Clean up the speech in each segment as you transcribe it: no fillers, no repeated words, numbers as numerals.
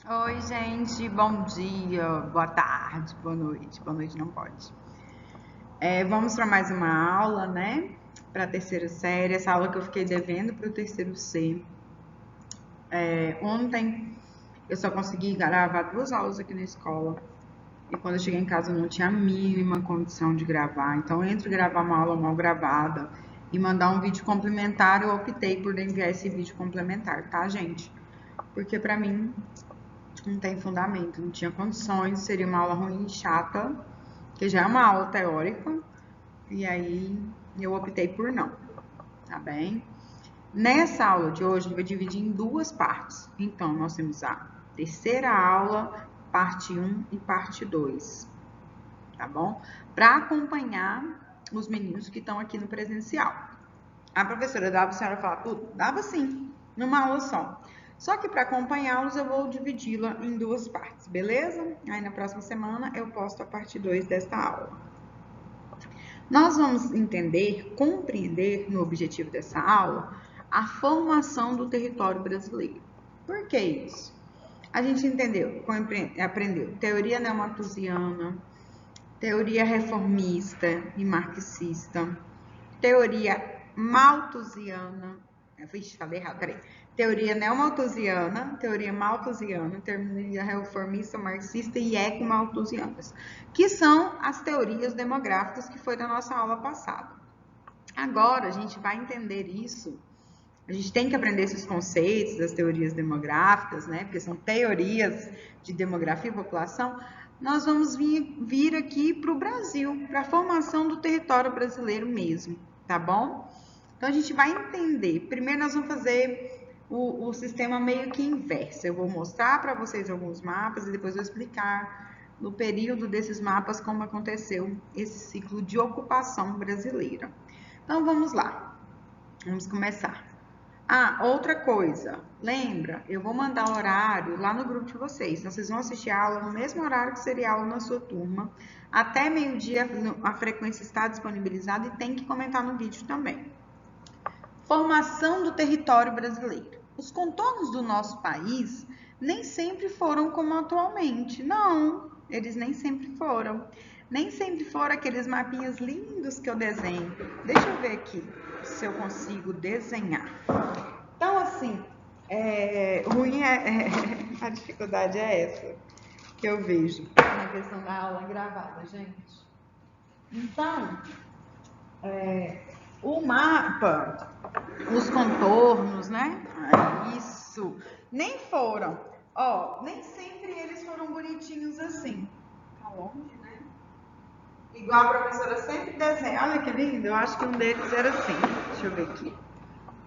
Oi, gente, bom dia, boa tarde, boa noite não pode. Vamos para mais uma aula, né, para a terceira série, essa aula que eu fiquei devendo para o terceiro C. Ontem eu só consegui gravar 2 aulas aqui na escola, e quando eu cheguei em casa eu não tinha a mínima condição de gravar, então entre gravar uma aula mal gravada e mandar um vídeo complementar, eu optei por enviar esse vídeo complementar, tá, gente? Porque para mim não tem fundamento, não tinha condições, seria uma aula ruim e chata, que já é uma aula teórica, e aí eu optei por não, tá bem? Nessa aula de hoje, eu vou dividir em 2 partes. Então, nós temos a terceira aula, parte 1 e parte 2, tá bom? Para acompanhar os meninos que estão aqui no presencial. A professora dava a senhora falar tudo? Dava sim, numa aula só. Só que para acompanhá-los eu vou dividi-la em 2 partes, beleza? Aí na próxima semana eu posto a parte 2 desta aula. Nós vamos entender, compreender no objetivo dessa aula, a formação do território brasileiro. Por que isso? A gente aprendeu teoria neomalthusiana, teoria reformista e marxista, teoria malthusiana, falei errado, peraí. Teoria neomalthusiana, teoria malthusiana, teoria reformista, marxista e eco-malthusianas, que são as teorias demográficas que foi da nossa aula passada. Agora, a gente vai entender isso, a gente tem que aprender esses conceitos das teorias demográficas, né, porque são teorias de demografia e população. Nós vamos vir aqui para o Brasil, para a formação do território brasileiro mesmo, tá bom? Então, a gente vai entender. Primeiro, nós vamos fazer o sistema meio que inverso. Eu vou mostrar para vocês alguns mapas e depois eu vou explicar no período desses mapas como aconteceu esse ciclo de ocupação brasileira. Então, vamos lá. Vamos começar. Outra coisa. Lembra? Eu vou mandar o horário lá no grupo de vocês. Então, vocês vão assistir a aula no mesmo horário que seria a aula na sua turma. Até meio-dia a frequência está disponibilizada e tem que comentar no vídeo também. Formação do território brasileiro. Os contornos do nosso país nem sempre foram como atualmente. Não, eles nem sempre foram. Nem sempre foram aqueles mapinhas lindos que eu desenho. Deixa eu ver aqui se eu consigo desenhar. Então, assim, a dificuldade é essa que eu vejo na questão da aula gravada, gente. Então, o mapa, os contornos, né? Isso. Nem foram. Nem sempre eles foram bonitinhos assim. Tá longe, né? Igual a professora sempre desenha. Olha que lindo. Eu acho que um deles era assim. Deixa eu ver aqui.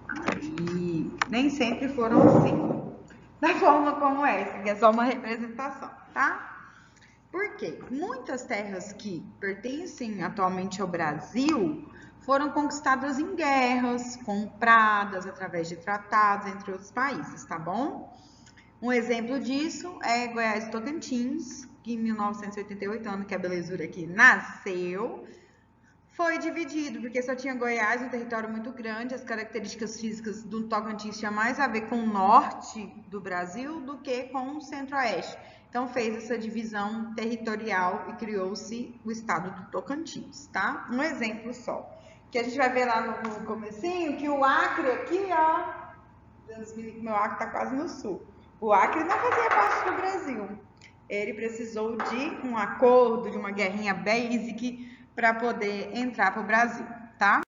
Aí, nem sempre foram assim. Da forma como essa, que é só uma representação, tá? Por quê? Muitas terras que pertencem atualmente ao Brasil foram conquistadas em guerras, compradas através de tratados entre outros países, tá bom? Um exemplo disso é Goiás e Tocantins, que em 1988, ano que a belezura aqui nasceu, foi dividido, porque só tinha Goiás, um território muito grande, as características físicas do Tocantins tinham mais a ver com o norte do Brasil do que com o centro-oeste. Então fez essa divisão territorial e criou-se o estado do Tocantins, tá? Um exemplo só. Que a gente vai ver lá no comecinho, que o Acre aqui, meu Acre tá quase no sul. O Acre não fazia parte do Brasil. Ele precisou de um acordo, de uma guerrinha basic para poder entrar para o Brasil, tá?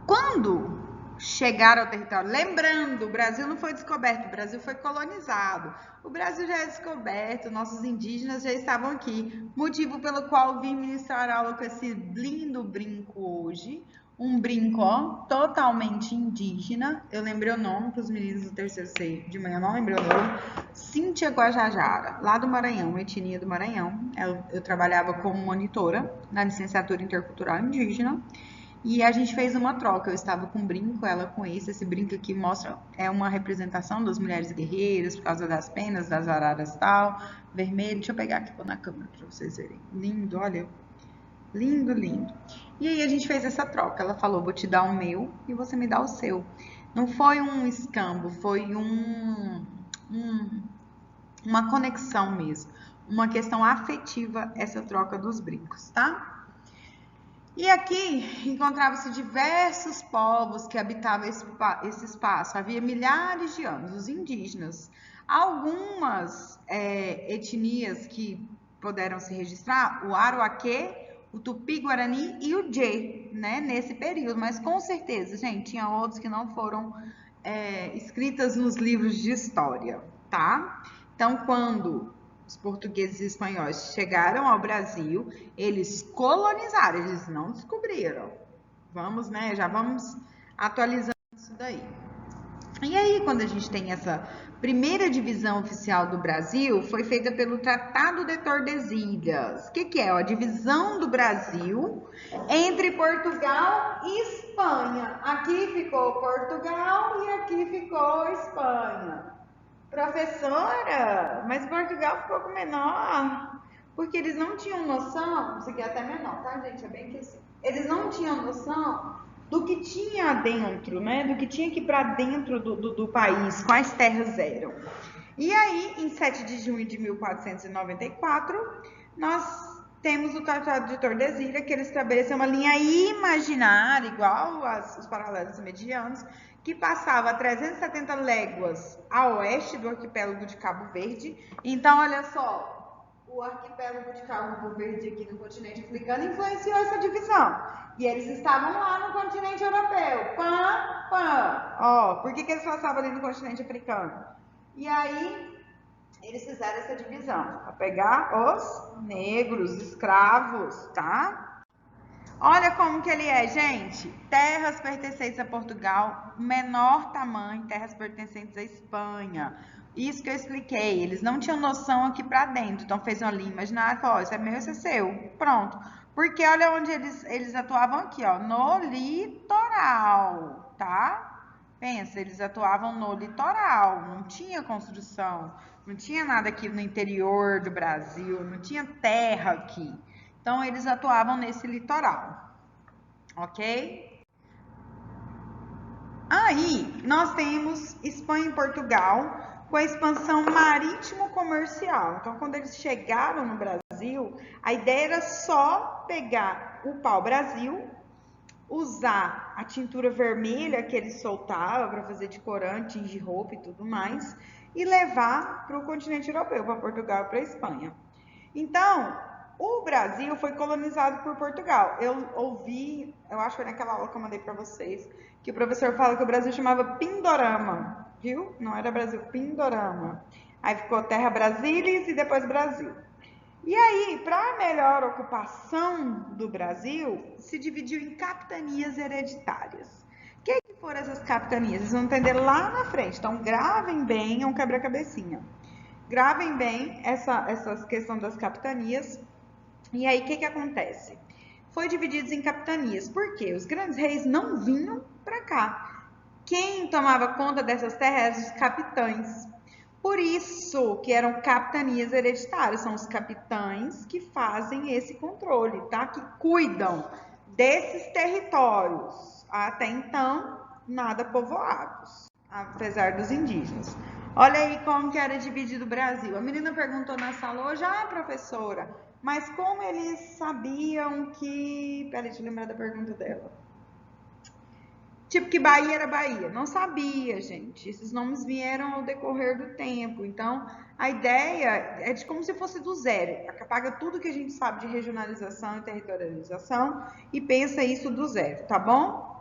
Quando chegaram ao território, lembrando, o Brasil não foi descoberto, o Brasil foi colonizado. O Brasil já é descoberto, nossos indígenas já estavam aqui, motivo pelo qual vim ministrar aula com esse lindo brinco hoje, um brinco, totalmente indígena. Eu lembrei o nome para os meninos do terceiro C de manhã, não lembrei o nome. Cíntia Guajajara, lá do Maranhão, etnia do Maranhão. Eu trabalhava como monitora na licenciatura intercultural indígena. E a gente fez uma troca, eu estava com um brinco, ela com esse brinco aqui mostra, é uma representação das mulheres guerreiras, por causa das penas, das araras e tal, vermelho, deixa eu pegar aqui na câmera para vocês verem, lindo, olha, lindo, lindo. E aí a gente fez essa troca, ela falou, vou te dar o meu e você me dá o seu. Não foi um escambo, foi uma conexão mesmo, uma questão afetiva, essa troca dos brincos, tá? E aqui encontravam-se diversos povos que habitavam esse espaço. Havia milhares de anos, os indígenas. Algumas etnias que puderam se registrar, o Aruaquê, o Tupi-Guarani e o Djê, né, nesse período. Mas com certeza, gente, tinha outros que não foram escritas nos livros de história, tá? Então, quando os portugueses e espanhóis chegaram ao Brasil, eles colonizaram, eles não descobriram. Vamos, né? Já vamos atualizando isso daí. E aí, quando a gente tem essa primeira divisão oficial do Brasil, foi feita pelo Tratado de Tordesilhas. O que é? A divisão do Brasil entre Portugal e Espanha. Aqui ficou Portugal e aqui ficou Espanha. Professora, mas Portugal ficou com menor, porque eles não tinham noção, isso aqui é até menor, tá, gente? É bem que assim. Eles não tinham noção do que tinha dentro, né? Do que tinha aqui para dentro do país, quais terras eram. E aí, em 7 de junho de 1494, nós temos o Tratado de Tordesilhas, que ele estabeleceu uma linha imaginária, igual os paralelos medianos, que passava 370 léguas a oeste do arquipélago de Cabo Verde. Então, olha só, o arquipélago de Cabo Verde aqui no continente africano influenciou essa divisão. E eles estavam lá no continente europeu. Pã, pã. Ó, por que eles passavam ali no continente africano? E aí, eles fizeram essa divisão, para pegar os negros, escravos, tá? Olha como que ele é, gente. Terras pertencentes a Portugal, menor tamanho, terras pertencentes à Espanha. Isso que eu expliquei, eles não tinham noção aqui para dentro, então fez uma linha imaginária e falou, isso é meu, isso é seu, pronto. Porque olha onde eles atuavam aqui, ó, no litoral, tá? Pensa, eles atuavam no litoral, não tinha construção, não tinha nada aqui no interior do Brasil, não tinha terra aqui. Então, eles atuavam nesse litoral, ok? Aí, nós temos Espanha e Portugal com a expansão marítimo-comercial. Então, quando eles chegaram no Brasil, a ideia era só pegar o pau-brasil, usar a tintura vermelha que eles soltavam para fazer de corante, tingir roupa e tudo mais, e levar para o continente europeu, para Portugal e para a Espanha. Então, o Brasil foi colonizado por Portugal. Eu ouvi, eu acho que foi naquela aula que eu mandei para vocês, que o professor fala que o Brasil chamava Pindorama, viu? Não era Brasil, Pindorama. Aí ficou Terra Brasilis e depois Brasil. E aí, para a melhor ocupação do Brasil, se dividiu em capitanias hereditárias. O que foram essas capitanias? Vocês vão entender lá na frente. Então, gravem bem, é um quebra-cabecinha. Gravem bem essa questão das capitanias. E aí, o que acontece? Foi divididos em capitanias. Por quê? Os grandes reis não vinham para cá. Quem tomava conta dessas terras eram os capitães. Por isso que eram capitanias hereditárias. São os capitães que fazem esse controle, tá? Que cuidam desses territórios. Até então, nada povoados, apesar dos indígenas. Olha aí como que era dividido o Brasil. A menina perguntou na sala hoje, professora, mas como eles sabiam que... Peraí, deixa eu lembrar da pergunta dela. Tipo que Bahia era Bahia. Não sabia, gente. Esses nomes vieram ao decorrer do tempo. Então, a ideia é de como se fosse do zero. Apaga tudo que a gente sabe de regionalização e territorialização e pensa isso do zero, tá bom?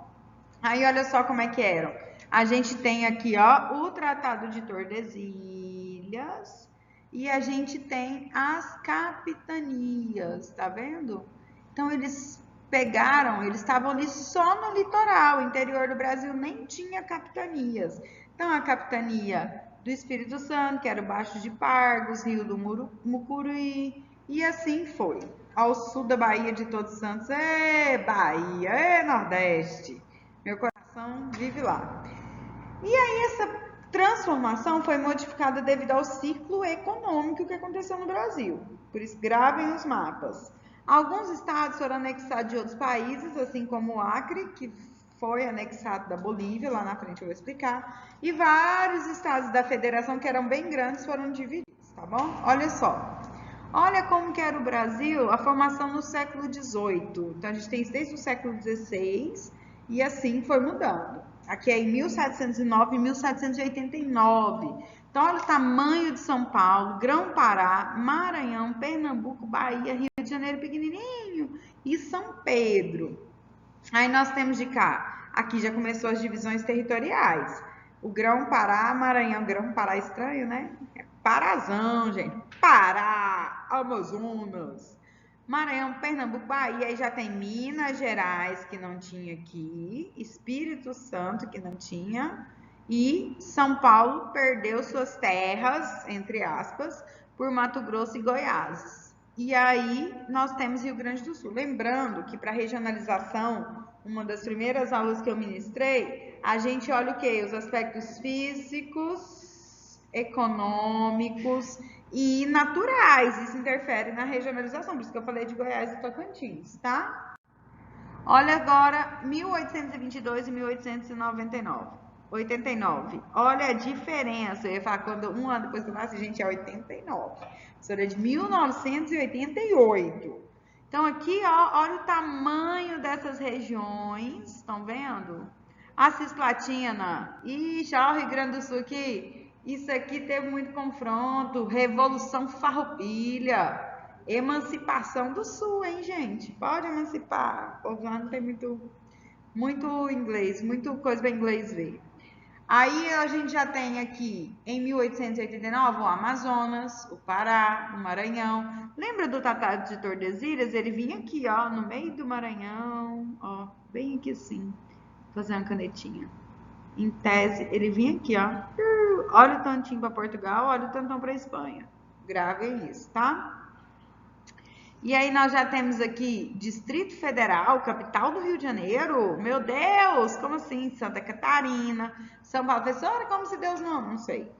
Aí, olha só como é que eram. A gente tem aqui, ó, o Tratado de Tordesilhas e a gente tem as capitanias, tá vendo? Então, eles estavam ali só no litoral, o interior do Brasil nem tinha capitanias. Então, a capitania do Espírito Santo, que era o Baixo de Pargos, Rio do Mucuri, e assim foi. Ao sul da Bahia de Todos Santos, Bahia, Nordeste. Meu coração vive lá. E aí, essa transformação foi modificada devido ao ciclo econômico que aconteceu no Brasil. Por isso, gravem os mapas. Alguns estados foram anexados de outros países, assim como o Acre, que foi anexado da Bolívia, lá na frente eu vou explicar, e vários estados da federação, que eram bem grandes, foram divididos. tá bom? Olha só. Olha como que era o Brasil, a formação no século XVIII. Então, a gente tem desde o século XVI e assim foi mudando. Aqui é em 1709 e 1789. Então, olha o tamanho de São Paulo, Grão-Pará, Maranhão, Pernambuco, Bahia, Rio de Janeiro pequenininho e São Pedro. Aí nós temos de cá, aqui já começou as divisões territoriais. O Grão-Pará, Maranhão, Grão-Pará estranho, né? É Parazão, gente. Pará, Amazonas. Maranhão, Pernambuco, Bahia, aí já tem Minas Gerais, que não tinha aqui, Espírito Santo, que não tinha, e São Paulo perdeu suas terras, entre aspas, por Mato Grosso e Goiás. E aí nós temos Rio Grande do Sul. Lembrando que para regionalização, uma das primeiras aulas que eu ministrei, a gente olha o quê? Os aspectos físicos, econômicos e naturais. Isso interfere na regionalização, por isso que eu falei de Goiás e Tocantins, tá? Olha agora 1822 e 1899. 89. Olha a diferença. Eu ia falar quando um ano depois que eu nasci, gente, é 89. Isso é de 1988. Então aqui, ó, olha o tamanho dessas regiões. Estão vendo? A Cisplatina. Ixi, ó, o Rio Grande do Sul aqui. Isso aqui teve muito confronto. Revolução Farroupilha. Emancipação do Sul, hein, gente? Pode emancipar. O povo lá não tem muito inglês, muito coisa para inglês ver. Aí a gente já tem aqui, em 1889, o Amazonas, o Pará, o Maranhão. Lembra do Tratado de Tordesilhas? Ele vinha aqui, ó, no meio do Maranhão, ó, bem aqui assim, fazer uma canetinha. Em tese, ele vinha aqui, ó. Olha o tantinho para Portugal, olha o tantão para Espanha. Gravem isso, tá? E aí nós já temos aqui Distrito Federal, capital do Rio de Janeiro. Meu Deus, como assim? Santa Catarina, São Paulo. Professora, como se Deus não sei.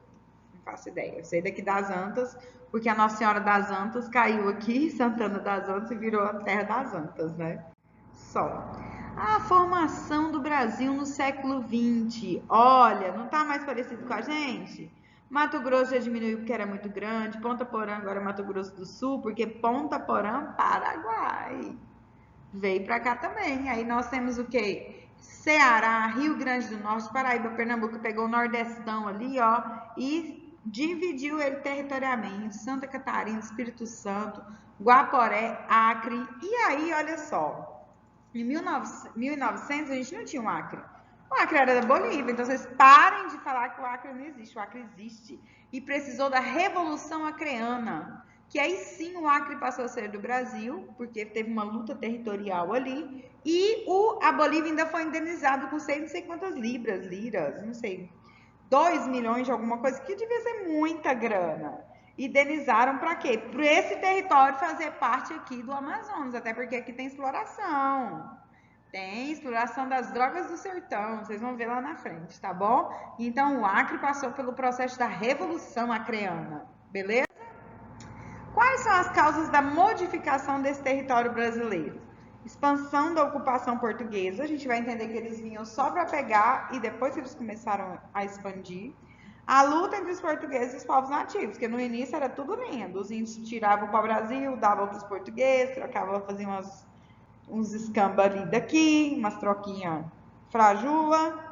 Não faço ideia. Eu sei daqui das Antas, porque a Nossa Senhora das Antas caiu aqui, Santana das Antas, e virou a terra das Antas, né? Só. A formação do Brasil no século XX. Olha, não tá mais parecido com a gente? Mato Grosso já diminuiu porque era muito grande. Ponta Porã agora é Mato Grosso do Sul, porque Ponta Porã, Paraguai. Veio para cá também. Aí nós temos o quê? Ceará, Rio Grande do Norte, Paraíba, Pernambuco, pegou o Nordestão ali, ó, e dividiu ele territorialmente. Santa Catarina, Espírito Santo, Guaporé, Acre. E aí, olha só, em 1900 a gente não tinha um Acre. O Acre era da Bolívia, então vocês parem de falar que o Acre não existe. O Acre existe. E precisou da Revolução Acreana, que aí sim o Acre passou a ser do Brasil, porque teve uma luta territorial ali, e a Bolívia ainda foi indenizado com não sei quantas liras, não sei, 2 milhões de alguma coisa, que devia ser muita grana. Indenizaram para quê? Para esse território fazer parte aqui do Amazonas, até porque aqui tem exploração. Tem exploração das drogas do sertão, vocês vão ver lá na frente, tá bom? Então o Acre passou pelo processo da Revolução Acreana, beleza? Quais são as causas da modificação desse território brasileiro? Expansão da ocupação portuguesa, a gente vai entender que eles vinham só para pegar e depois que eles começaram a expandir. A luta entre os portugueses e os povos nativos, porque no início era tudo lindo, os índios tiravam para o Brasil, davam para os portugueses, trocavam, faziam uns escambos ali daqui, umas troquinhas frajula,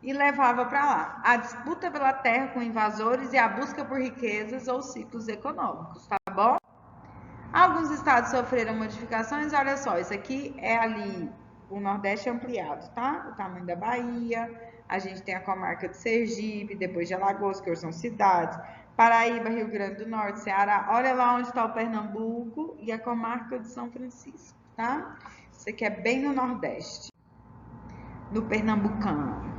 e levava para lá. A disputa pela terra com invasores e a busca por riquezas ou ciclos econômicos, tá bom? Alguns estados sofreram modificações, olha só, isso aqui é ali o Nordeste ampliado, tá? O tamanho da Bahia, a gente tem a comarca de Sergipe, depois de Alagoas, que hoje são cidades, Paraíba, Rio Grande do Norte, Ceará, olha lá onde está o Pernambuco e a comarca de São Francisco, tá? Isso aqui é bem no Nordeste, no Pernambucano.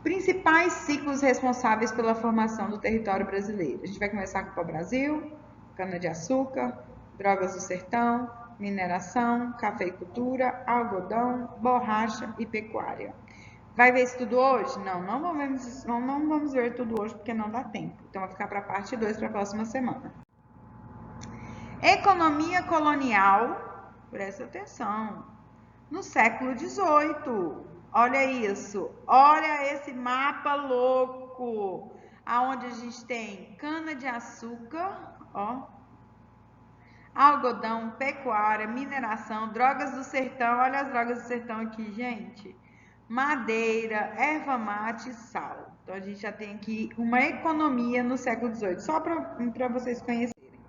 Principais ciclos responsáveis pela formação do território brasileiro. A gente vai começar com o pau-brasil, cana-de-açúcar, drogas do sertão, mineração, cafeicultura, algodão, borracha e pecuária. Vai ver isso tudo hoje? Não vamos ver tudo hoje porque não dá tempo. Então vai ficar para a parte 2 para a próxima semana. Economia colonial, presta atenção, no século XVIII. Olha isso, olha esse mapa louco. aonde a gente tem cana-de-açúcar, ó, algodão, pecuária, mineração, drogas do sertão. Olha as drogas do sertão aqui, gente. Madeira, erva mate e sal. Então, a gente já tem aqui uma economia no século XVIII, só para vocês conhecerem.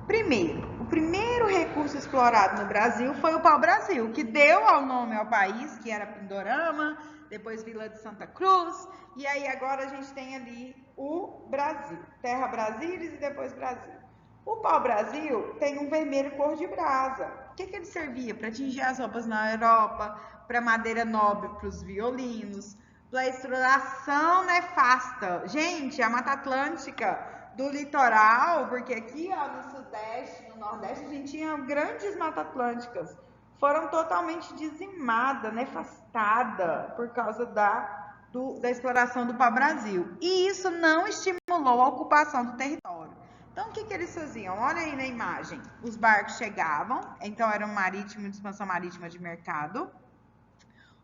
Primeiro, o primeiro recurso explorado no Brasil foi o pau-brasil, que deu ao nome ao país, que era Pindorama, depois Vila de Santa Cruz, e aí agora a gente tem ali o Brasil, Terra Brasília e depois Brasil. O pau-brasil tem um vermelho cor de brasa. O que ele servia? Para tingir as roupas na Europa, para madeira nobre para os violinos, para exploração nefasta. Gente, a Mata Atlântica do litoral, porque aqui ó, no Sudeste, no Nordeste, a gente tinha grandes matas atlânticas. Foram totalmente dizimadas, nefastadas por causa da exploração do pau-brasil. E isso não estimulou a ocupação do território. Então, o que eles faziam? Olha aí na imagem. Os barcos chegavam, então era um marítimo, de expansão marítima de mercado.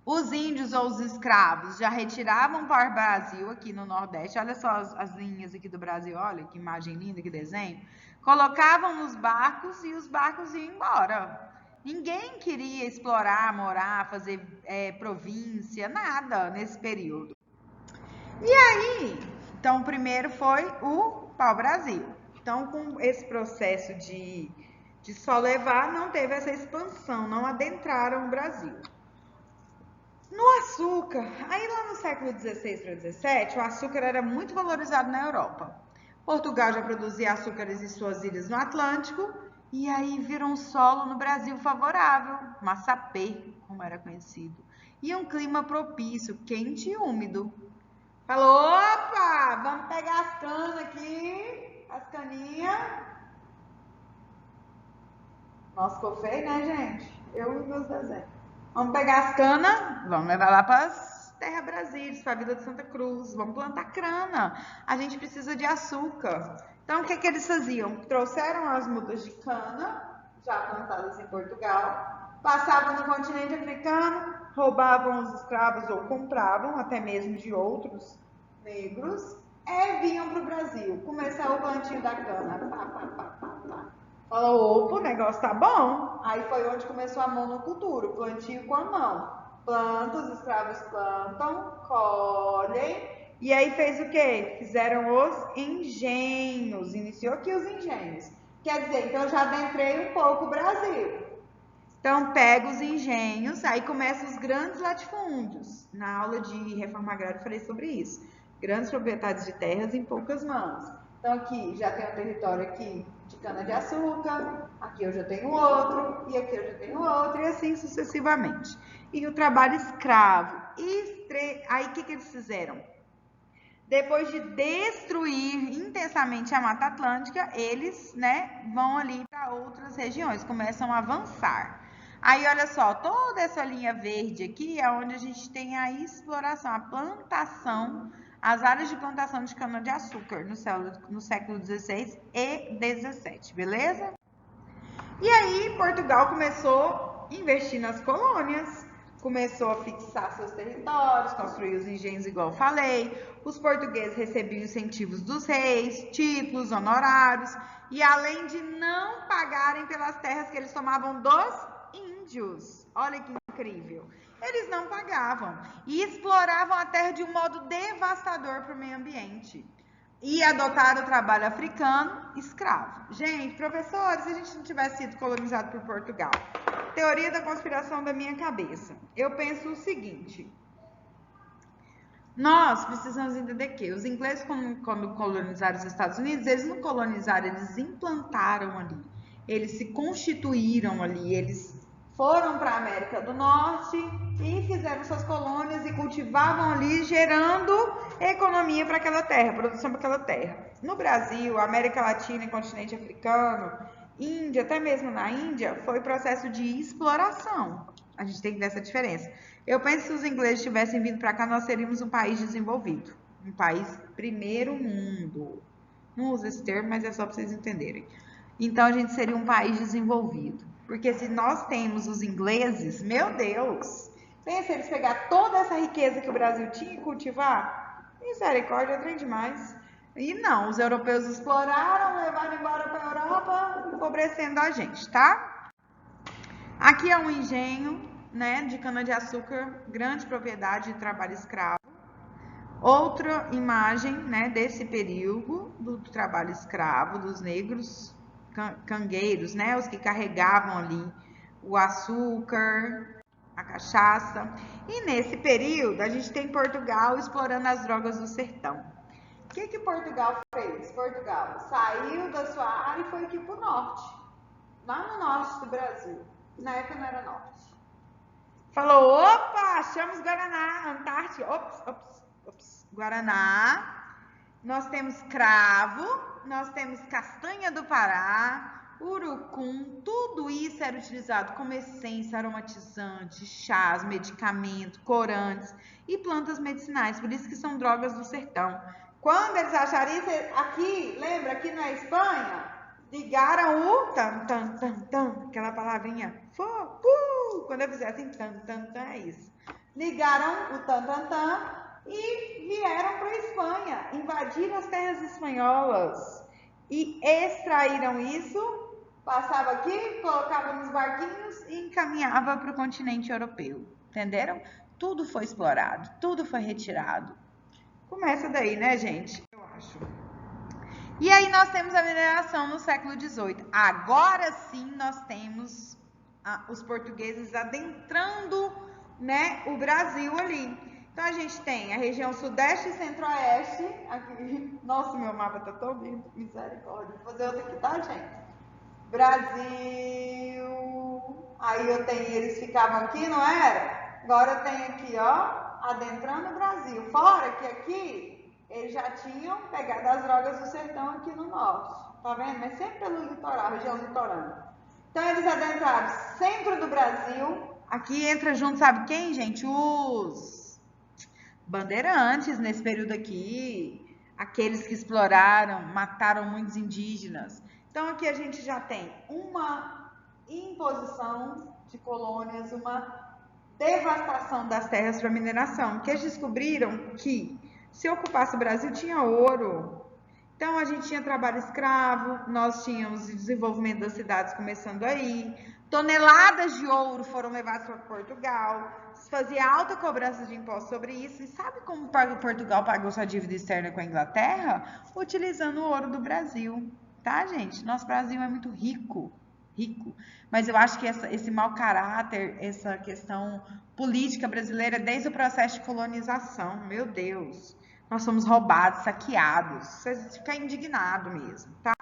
Os índios ou os escravos já retiravam para o Brasil, aqui no Nordeste. Olha só as linhas aqui do Brasil, olha que imagem linda, que desenho. Colocavam nos barcos e os barcos iam embora. Ninguém queria explorar, morar, fazer província, nada nesse período. E aí, então, o primeiro foi o pau-brasil. Então, com esse processo de só levar, não teve essa expansão, não adentraram o Brasil. No açúcar, aí lá no século XVI para XVII, o açúcar era muito valorizado na Europa. Portugal já produzia açúcares em suas ilhas no Atlântico, e aí virou um solo no Brasil favorável, massapê, como era conhecido, e um clima propício, quente e úmido. Falou, opa, vamos pegar as canas aqui, as caninhas. Nossa, ficou feio, né, gente? Eu e meus desenhos. Vamos pegar as canas, vamos levar lá para as Terra Brasília, para a Vila de Santa Cruz, vamos plantar cana. A gente precisa de açúcar. Então, o que eles faziam? Trouxeram as mudas de cana, já plantadas em Portugal, passavam no continente africano, roubavam os escravos ou compravam, até mesmo de outros negros, e vinham para o Brasil. Começar o plantio da cana. Falou, opa, o negócio tá bom. Aí foi onde começou a monocultura, o plantio com a mão. Planta, os escravos plantam, colhem, e aí fez o quê? Fizeram os engenhos, iniciou aqui os engenhos. Quer dizer, então eu já adentrei um pouco o Brasil. Então, pega os engenhos, aí começam os grandes latifúndios. Na aula de reforma agrária eu falei sobre isso. Grandes propriedades de terras em poucas mãos. Então, aqui já tem um território aqui de cana-de-açúcar, aqui eu já tenho outro, e aqui eu já tenho outro, e assim sucessivamente. E o trabalho escravo. Aí, o que eles fizeram? Depois de destruir intensamente a Mata Atlântica, eles, vão ali para outras regiões, começam a avançar. Aí, olha só, toda essa linha verde aqui é onde a gente tem a exploração, a plantação, as áreas de plantação de cana-de-açúcar no século XVI e XVII, beleza? E aí, Portugal começou a investir nas colônias, começou a fixar seus territórios, construir os engenhos, igual eu falei. Os portugueses recebiam incentivos dos reis, títulos, honorários, e além de não pagarem pelas terras que eles tomavam dos índios. Olha que incrível. Eles não pagavam e exploravam a terra de um modo devastador para o meio ambiente. E adotaram o trabalho africano escravo. Gente, professores, se a gente não tivesse sido colonizado por Portugal, teoria da conspiração da minha cabeça, eu penso o seguinte: nós precisamos entender que os ingleses, quando colonizaram os Estados Unidos, eles não colonizaram, eles implantaram ali, eles se constituíram ali, eles foram para a América do Norte e fizeram suas colônias e cultivavam ali, gerando economia para aquela terra, produção para aquela terra. No Brasil, América Latina e continente africano, Índia, até mesmo na Índia, foi processo de exploração. A gente tem que ver essa diferença. Eu penso que se os ingleses tivessem vindo para cá, nós seríamos um país desenvolvido. Um país primeiro mundo. Não uso esse termo, mas é só para vocês entenderem. Então, a gente seria um país desenvolvido. Porque se nós temos os ingleses, meu Deus, pensa eles pegar toda essa riqueza que o Brasil tinha e cultivar? Misericórdia, é trem demais. E não, os europeus exploraram, levaram embora para a Europa, empobrecendo a gente, tá? Aqui é um engenho, né, de cana-de-açúcar, grande propriedade de trabalho escravo. Outra imagem, né, desse período do trabalho escravo dos negros cangueiros, né, os que carregavam ali o açúcar, a cachaça. E nesse período a gente tem Portugal explorando as drogas do sertão. O que Portugal fez? Portugal saiu da sua área e foi aqui para o norte, lá no norte do Brasil. Na época não era norte. Falou, opa, achamos Guaraná, Antártica, ops, Guaraná. Nós temos cravo, nós temos castanha do Pará, urucum, tudo isso era utilizado como essência, aromatizante, chás, medicamentos, corantes e plantas medicinais, por isso que são drogas do sertão. Quando eles acharam isso, aqui, lembra, aqui na Espanha, ligaram o tan, tan, tan, tan, aquela palavrinha, quando eu fizer assim, tan, tan, tan, é isso. Ligaram o tan, tan, tan e vieram para a Espanha, invadiram as terras espanholas e extraíram isso, passava aqui, colocava nos barquinhos e encaminhava para o continente europeu, entenderam? Tudo foi explorado, tudo foi retirado. Começa daí, né, gente? Eu acho. E aí nós temos a mineração no século XVIII. Agora sim nós temos os portugueses adentrando, né, o Brasil ali. Então a gente tem a região sudeste e centro-oeste. Aqui. Nossa, meu mapa tá tão lindo. Misericórdia. Vou fazer outro aqui, tá, gente? Brasil. Aí eu tenho, eles ficavam aqui, não era? Agora eu tenho aqui, ó, adentrando o Brasil. Fora que aqui eles já tinham pegado as drogas do sertão aqui no norte. Tá vendo? Mas sempre pelo litoral, região litorânea. Então eles adentraram centro do Brasil. Aqui entra junto, sabe quem, gente? Os bandeirantes nesse período aqui. Aqueles que exploraram, mataram muitos indígenas. Então aqui a gente já tem uma imposição de colônias, uma devastação das terras para mineração, que eles descobriram que se ocupasse o Brasil tinha ouro. Então a gente tinha trabalho escravo, nós tínhamos o desenvolvimento das cidades começando aí, toneladas de ouro foram levadas para Portugal, se fazia alta cobrança de impostos sobre isso. E sabe como Portugal pagou sua dívida externa com a Inglaterra? Utilizando o ouro do Brasil, tá, gente? Nosso Brasil é muito rico, mas eu acho que esse mau caráter, essa questão política brasileira, desde o processo de colonização, meu Deus, nós somos roubados, saqueados, você fica indignado mesmo, tá?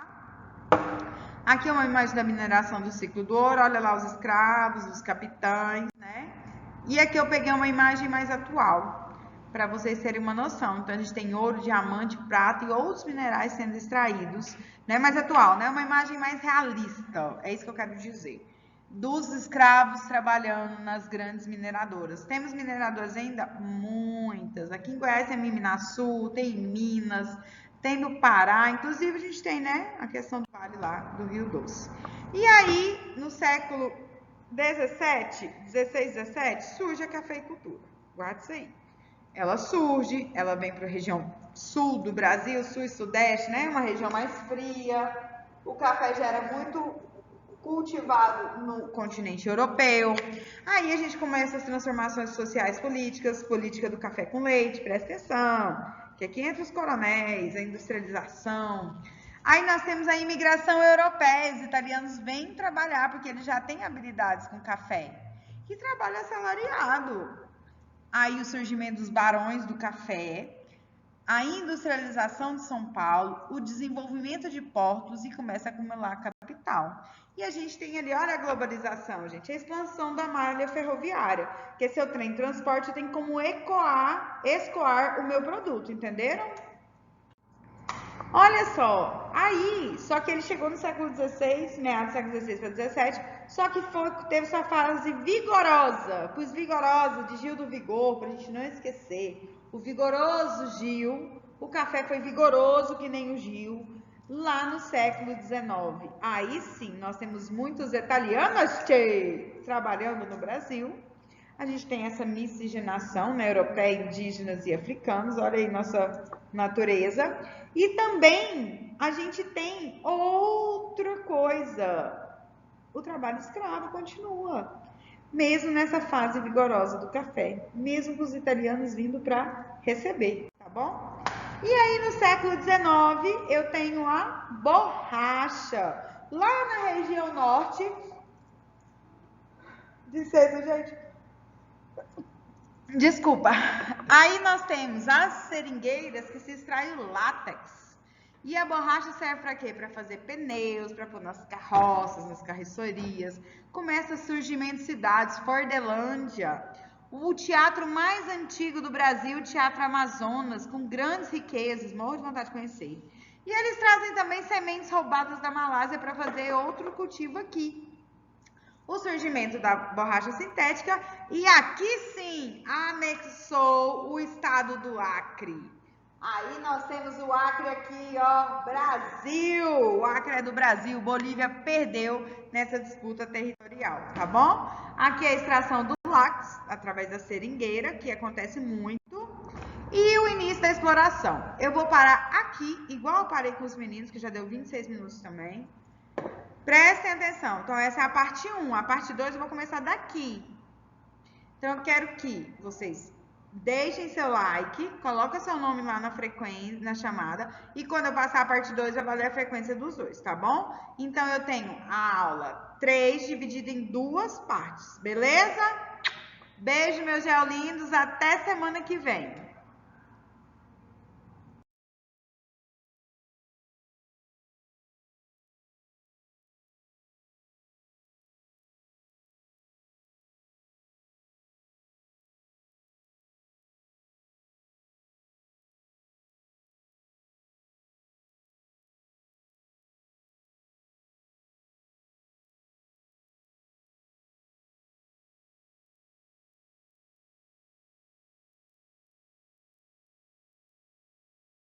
Aqui é uma imagem da mineração do ciclo do ouro, olha lá os escravos, os capitães, né? E aqui eu peguei uma imagem mais atual, para vocês terem uma noção. Então a gente tem ouro, diamante, prata e outros minerais sendo extraídos, né? Mais atual, né? Uma imagem mais realista, é isso que eu quero dizer. Dos escravos trabalhando nas grandes mineradoras. Temos mineradoras ainda? Muitas. Aqui em Goiás tem Minasul, tem em Minas, tem no Pará, inclusive a gente tem, né, a questão do vale lá do Rio Doce. E aí, no século 16, 17, surge a cafeicultura. Guarda isso aí. Ela surge, ela vem para a região sul do Brasil, sul e sudeste, né, uma região mais fria. O café já era muito cultivado no continente europeu. Aí a gente começa as transformações sociais políticas, política do café com leite, presta atenção, que aqui entra os coronéis, a industrialização. Aí nós temos a imigração europeia, os italianos vêm trabalhar porque eles já têm habilidades com café, que trabalha assalariado. Aí o surgimento dos barões do café, a industrialização de São Paulo, o desenvolvimento de portos e começa a acumular capital. E a gente tem ali, olha a globalização, gente, a expansão da malha ferroviária, que seu trem de transporte tem como escoar o meu produto, entenderam? Olha só, aí, só que ele chegou no século XVI, meados do século XVI para XVII, só que teve sua fase vigorosa, pus vigorosa de Gil do Vigor, para a gente não esquecer. O vigoroso Gil, o café foi vigoroso que nem o Gil, lá no século XIX. Aí sim, nós temos muitos italianos trabalhando no Brasil. A gente tem essa miscigenação, né, europeia, indígenas e africanos. Olha aí nossa natureza. E também a gente tem outra coisa. O trabalho escravo continua, mesmo nessa fase vigorosa do café, mesmo com os italianos vindo para receber, tá bom? E aí no século XIX eu tenho a borracha, lá na região norte. Licença, gente. Desculpa. Aí nós temos as seringueiras que se extrai o látex. E a borracha serve para quê? Para fazer pneus, para pôr nas carroças, nas carroçarias. Começa a surgimento de cidades, Fordelândia. O teatro mais antigo do Brasil, o Teatro Amazonas, com grandes riquezas, morro de vontade de conhecer. E eles trazem também sementes roubadas da Malásia para fazer outro cultivo aqui. O surgimento da borracha sintética e aqui sim anexou o estado do Acre. Aí nós temos o Acre aqui, ó, Brasil. O Acre é do Brasil, Bolívia perdeu nessa disputa territorial, tá bom? Aqui é a extração do látex através da seringueira, que acontece muito. E o início da exploração. Eu vou parar aqui, igual eu parei com os meninos, que já deu 26 minutos também. Prestem atenção. Então, essa é a parte 1. A parte 2 eu vou começar daqui. Então, eu quero que vocês deixem seu like, coloquem seu nome lá na frequência, na chamada, e quando eu passar a parte 2, vai valer a frequência dos dois, tá bom? Então, eu tenho a aula 3 dividida em 2 partes, beleza? Beijo, meus geolindos. Até semana que vem.